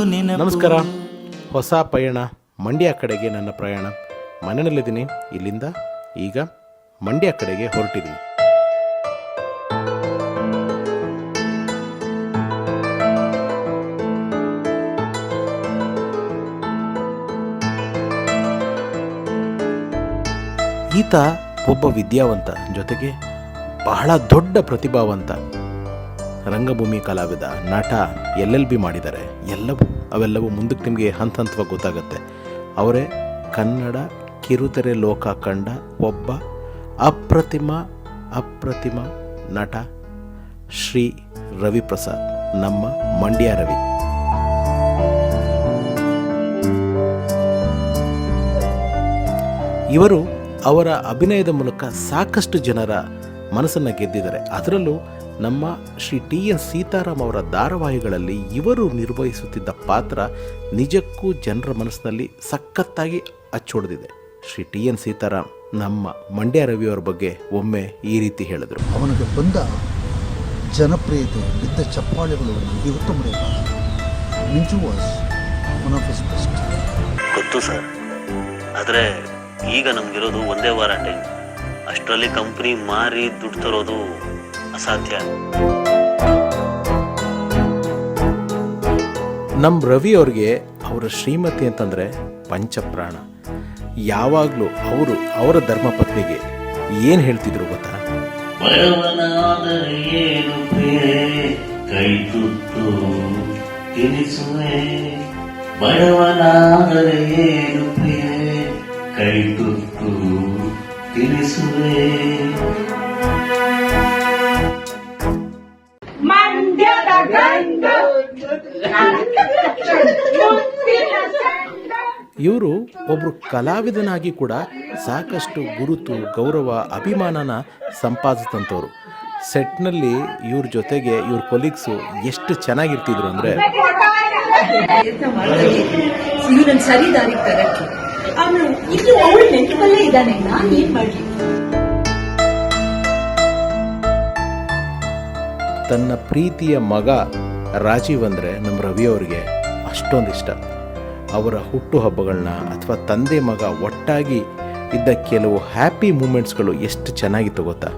ನಮಸ್ಕಾರ. ಹೊಸ ಪಯಣ ಮಂಡ್ಯ ಕಡೆಗೆ ನನ್ನ ಪ್ರಯಾಣ. ಮನೆಯಲ್ಲಿದ್ದೀನಿ. ಇಲ್ಲಿಂದ ಈಗ ಮಂಡ್ಯ ಕಡೆಗೆ ಹೊರಟಿದ್ದೀನಿ. ಈತ ಒಬ್ಬ ವಿದ್ಯಾವಂತ, ಜೊತೆಗೆ ಬಹಳ ದೊಡ್ಡ ಪ್ರತಿಭಾವಂತ ರಂಗಭೂಮಿ ಕಲಾವಿದ, ನಟ, LLB ಮಾಡಿದ್ದಾರೆ. ಅವೆಲ್ಲವೂ ಮುಂದಕ್ಕೆ ನಿಮಗೆ ಹಂತ ಹಂತವಾಗಿ ಗೊತ್ತಾಗುತ್ತೆ. ಅವರೇ ಕನ್ನಡ ಕಿರುತೆರೆ ಲೋಕ ಕಂಡ ಒಬ್ಬ ಅಪ್ರತಿಮ ನಟ ಶ್ರೀ ರವಿ ಪ್ರಸಾದ್, ನಮ್ಮ ಮಂಡ್ಯ ರವಿ. ಇವರು ಅವರ ಅಭಿನಯದ ಮೂಲಕ ಸಾಕಷ್ಟು ಜನರ ಮನಸ್ಸನ್ನು ಗೆದ್ದಿದ್ದಾರೆ. ಅದರಲ್ಲೂ ನಮ್ಮ ಶ್ರೀ TN ಸೀತಾರಾಮ್ ಅವರ ಧಾರಾವಾಹಿಗಳಲ್ಲಿ ಇವರು ನಿರ್ವಹಿಸುತ್ತಿದ್ದ ಪಾತ್ರ ನಿಜಕ್ಕೂ ಜನರ ಮನಸ್ಸಿನಲ್ಲಿ ಸಖತ್ತಾಗಿ ಅಚ್ಚೊಡೆದಿದೆ. ಶ್ರೀ TN ಸೀತಾರಾಮ್ ನಮ್ಮ ಮಂಡ್ಯ ರವಿಯವರ ಬಗ್ಗೆ ಒಮ್ಮೆ ಈ ರೀತಿ ಹೇಳಿದರು. ಅವನಿಗೆ ಬಂದ ಜನಪ್ರಿಯತೆ, ಬಿದ್ದ ಚಪ್ಪಾಳೆಗಳು ಇವತ್ತು ಮರೆಯಬಾರದು. ಮಿಂಚು was one of his best. ಗೊತ್ತು ಸರ್, ಆದರೆ ಈಗ ನಮಗಿರೋದು ಒಂದೇ ವಾರ ಟೈಮ್. ಅಷ್ಟರಲ್ಲಿ ಕಂಪ್ನಿ ಮಾರಿ ದುಡ್ಡು ತರೋದು ಅಸಾಧ್ಯ. ನಮ್ಮ ರವಿ ಅವ್ರಿಗೆ ಅವರ ಶ್ರೀಮತಿ ಅಂತಂದರೆ ಪಂಚಪ್ರಾಣ. ಯಾವಾಗಲೂ ಅವರ ಧರ್ಮಪತ್ನಿಗೆ ಏನು ಹೇಳ್ತಿದ್ರು ಗೊತ್ತಾ? ಬಡವನಾದರೆ ಏನು ಕೈ ತುತ್ತು ತಿನಿಸುವೆ, ಬಡವನಾದರೆ ಏನು ಕೈ ತುತ್ತು ತಿನಿಸುವೆ. ಇವರು ಒಬ್ಬರು ಕಲಾವಿದನಾಗಿ ಕೂಡ ಸಾಕಷ್ಟು ಗುರುತು, ಗೌರವ, ಅಭಿಮಾನನ ಸಂಪಾದಿಸಿದಂಥವ್ರು. ಸೆಟ್ನಲ್ಲಿ ಇವ್ರ ಜೊತೆಗೆ ಇವ್ರ ಕೊಲೀಗ್ಸು ಎಷ್ಟು ಚೆನ್ನಾಗಿರ್ತಿದ್ರು ಅಂದರೆ, ತನ್ನ ಪ್ರೀತಿಯ ಮಗ ರಾಜೀವ್ ಅಂದರೆ ನಮ್ಮ ರವಿಯವರಿಗೆ ಅಷ್ಟೊಂದು ಇಷ್ಟ. ಅವರ ಹುಟ್ಟುಹಬ್ಬಗಳನ್ನ ಅಥವಾ ತಂದೆ ಮಗ ಒಟ್ಟಾಗಿ ಇದ್ದ ಕೆಲವು ಹ್ಯಾಪಿ ಮೂಮೆಂಟ್ಸ್ಗಳು ಎಷ್ಟು ಚೆನ್ನಾಗಿತ್ತು ಗೊತ್ತಾ?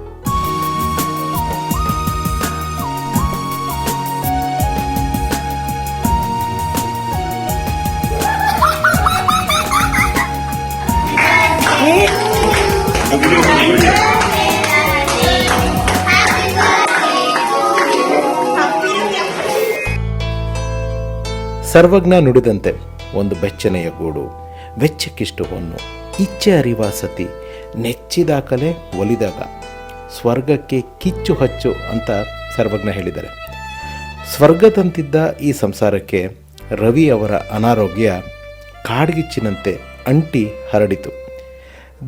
ಸರ್ವಜ್ಞ ನುಡಿದಂತೆ ಒಂದು ಬೆಚ್ಚನೆಯ ಗೂಡು, ವೆಚ್ಚಕ್ಕಿಷ್ಟು ಹೊನ್ನು, ಇಚ್ಛೆ ಅರಿವ ಸತಿ, ನೆಚ್ಚಿದ ಕಲೆ ಒಲಿದಾಗ ಸ್ವರ್ಗಕ್ಕೆ ಕಿಚ್ಚು ಹಚ್ಚು ಅಂತ ಸರ್ವಜ್ಞ ಹೇಳಿದ್ದಾರೆ. ಸ್ವರ್ಗದಂತಿದ್ದ ಈ ಸಂಸಾರಕ್ಕೆ ರವಿ ಅವರ ಅನಾರೋಗ್ಯ ಕಾಡ್ಗಿಚ್ಚಿನಂತೆ ಅಂಟಿ ಹರಡಿತು.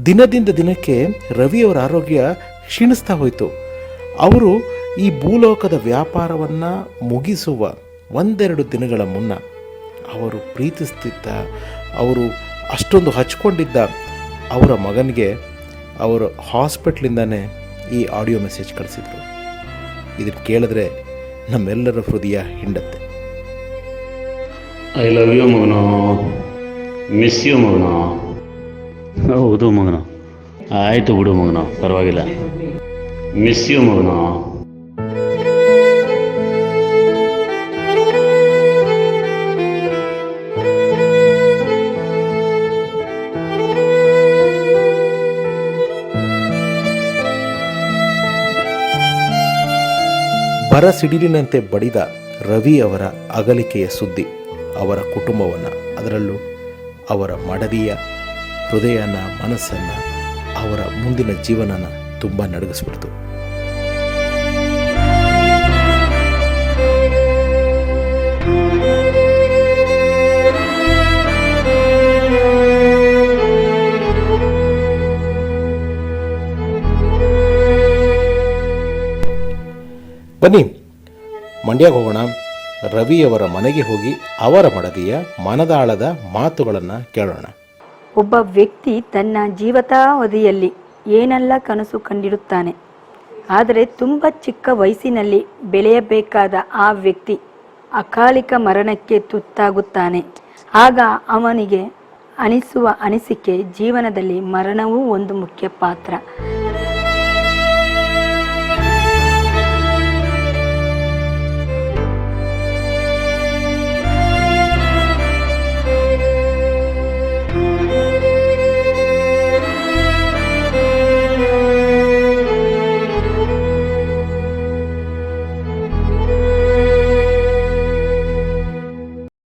ದಿನದಿಂದ ದಿನಕ್ಕೆ ರವಿಯವರ ಆರೋಗ್ಯ ಕ್ಷೀಣಿಸ್ತಾ ಹೋಯಿತು. ಅವರು ಈ ಭೂಲೋಕದ ವ್ಯಾಪಾರವನ್ನು ಮುಗಿಸುವ ಒಂದೆರಡು ದಿನಗಳ ಮುನ್ನ ಅವರು ಪ್ರೀತಿಸ್ತಿದ್ದ, ಅವರು ಅಷ್ಟೊಂದು ಹಚ್ಕೊಂಡಿದ್ದ ಅವರ ಮಗನಿಗೆ ಅವರು ಹಾಸ್ಪಿಟ್ಲಿಂದನೇ ಈ ಆಡಿಯೋ ಮೆಸೇಜ್ ಕಳಿಸಿದರು. ಇದನ್ನು ಕೇಳಿದ್ರೆ ನಮ್ಮೆಲ್ಲರ ಹೃದಯ ಹಿಂಡತ್ತೆ. ಐ ಲವ್ ಯು ಮಗನೋ, ಮಿಸ್ ಯು ಮಗನೋ. ಹೌದು ಮಗನೋ, ಆಯಿತು ಬಿಡು ಮಗನೋ, ಪರವಾಗಿಲ್ಲ. ಮಿಸ್ ಯು ಮಗನೋ. ಬರ ಸಿಡಿಲಿನಂತೆ ಬಡಿದ ರವಿ ಅವರ ಅಗಲಿಕೆಯ ಸುದ್ದಿ ಅವರ ಕುಟುಂಬವನ್ನು, ಅದರಲ್ಲೂ ಅವರ ಮಡದಿಯ ಹೃದಯನ, ಮನಸ್ಸನ್ನು, ಅವರ ಮುಂದಿನ ಜೀವನನ ತುಂಬ ನಡಗಿಸ್ಬಿಡ್ತು. ಬನ್ನಿ ಮಂಡ್ಯಕ್ಕೆ ಹೋಗೋಣ. ರವಿಯವರ ಮನೆಗೆ ಹೋಗಿ ಅವರ ಮಡದಿಯ ಮನದಾಳದ ಮಾತುಗಳನ್ನು ಕೇಳೋಣ. ಒಬ್ಬ ವ್ಯಕ್ತಿ ತನ್ನ ಜೀವಿತಾವಧಿಯಲ್ಲಿ ಏನೆಲ್ಲ ಕನಸು ಕಂಡಿರುತ್ತಾನೆ, ಆದರೆ ತುಂಬ ಚಿಕ್ಕ ವಯಸ್ಸಿನಲ್ಲಿ ಬೆಳೆಯಬೇಕಾದ ಆ ವ್ಯಕ್ತಿ ಅಕಾಲಿಕ ಮರಣಕ್ಕೆ ತುತ್ತಾಗುತ್ತಾನೆ. ಆಗ ಅವನಿಗೆ ಅನಿಸುವ ಅನಿಸಿಕೆ, ಜೀವನದಲ್ಲಿ ಮರಣವೂ ಒಂದು ಮುಖ್ಯ ಪಾತ್ರ.